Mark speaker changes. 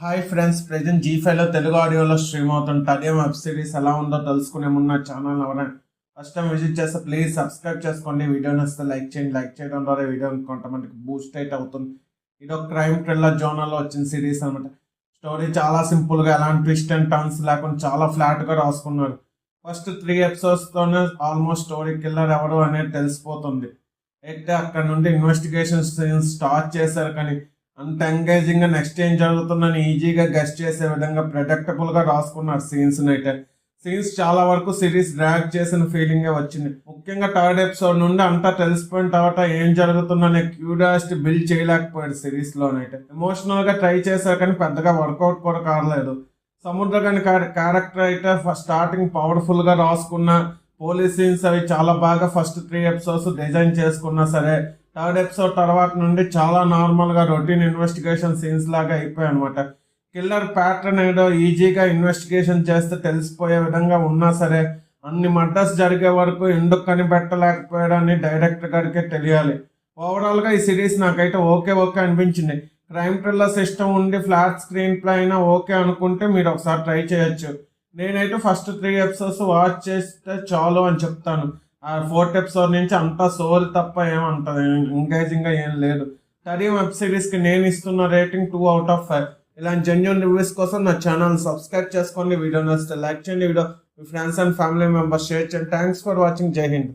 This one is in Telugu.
Speaker 1: హాయ్ ఫ్రెండ్స్, ప్రెజెంట్ జీ5లో తెలుగు ఆడియోలో స్ట్రీమ్ అవుతుంది. అదే వెబ్ సిరీస్ ఎలా ఉందో తెలుసుకునే ముందు నా ఛానల్ ఎవరైనా ఫస్ట్ టైం విజిట్ చేస్తే ప్లీజ్ సబ్స్క్రైబ్ చేసుకోండి. వీడియో నచ్చితే లైక్ చేయండి. లైక్ చేయడం ద్వారా వీడియో కొంతమందికి బూస్ట్ అయితే అవుతుంది. ఇది ఒక క్రైమ్ థ్రిల్లర్ జోనర్లో వచ్చిన సిరీస్ అనమాట. స్టోరీ చాలా సింపుల్గా, ఎలాంటి ట్విస్ట్ అండ్ టర్న్స్ లేకుండా చాలా ఫ్లాట్గా రాసుకున్నారు. ఫస్ట్ 3 ఎపిసోడ్స్తోనే ఆల్మోస్ట్ స్టోరీ కిల్లర్ ఎవరు అనేది తెలిసిపోతుంది. అయితే అక్కడ నుండి ఇన్వెస్టిగేషన్ సీన్స్ స్టార్ట్ చేశారు, కానీ అంత ఎంగేజింగ్ గా నెక్స్ట్ ఏం జరుగుతుందని ఈజీగా గెస్ట్ చేసే విధంగా ప్రెడిక్టబుల్ గా రాసుకున్నారు సీన్స్ చాలా వరకు సిరీస్ డ్రాగ్ చేసిన ఫీలింగ్ వచ్చింది. ముఖ్యంగా థర్డ్ ఎపిసోడ్ నుండి అంతా తెలిసిపోయిన తర్వాత ఏం జరుగుతుందనే క్యూరియాసిటీ బిల్డ్ చేయలేకపోయాడు సిరీస్ లోనైతే. ఎమోషనల్ గా ట్రై చేశారు కానీ పెద్దగా వర్కౌట్ కూడా కాలేదు. సముద్రగని క్యారెక్టర్ అయితే స్టార్టింగ్ పవర్ఫుల్ గా రాసుకున్న పోలీస్ సీన్స్ అవి చాలా బాగా ఫస్ట్ 3 ఎపిసోడ్స్ డిజైన్ చేసుకున్నా సరే, థర్డ్ ఎపిసోడ్ తర్వాత నుండి చాలా నార్మల్గా రొటీన్ ఇన్వెస్టిగేషన్ సీన్స్ లాగా అయిపోయాయి అనమాట. కిల్లర్ ప్యాటర్న్ ఏదో ఈజీగా ఇన్వెస్టిగేషన్ చేస్తే తెలిసిపోయే విధంగా ఉన్నా సరే, అన్ని మర్డర్స్ జరిగే వరకు ఎందుకు కనిపెట్టలేకపోయాడని డైరెక్టర్ గారికే తెలియాలి. ఓవరాల్గా ఈ సిరీస్ నాకైతే ఓకే అనిపించింది. క్రైమ్ థ్రిల్లర్ సిస్టమ్ ఉండి ఫ్లాట్ స్క్రీన్ ప్లే అయినా ఓకే అనుకుంటే మీరు ఒకసారి ట్రై చేయొచ్చు. నేనైతే ఫస్ట్ 3 ఎపిసోడ్స్ వాచ్ చేస్తే చాలు అని చెప్తాను. ఆ 4th ఎపిసోడ్ నుంచి అంతా సోల్ తప్ప ఏమంటది ఎంగేజింగ్ గా ఏం లేదు. కరీం వెబ్ సిరీస్ కి నేను ఇస్తున్న రేటింగ్ 2/5. ఇలాంటి జెన్యూన్ రివ్యూస్ కోసం నా ఛానల్ సబ్స్క్రైబ్ చేసుకోండి. వీడియో నచ్చితే లైక్ చేయండి. వీడియో మీ friends and family members share చేయండి. Thanks for watching. జై హింద్.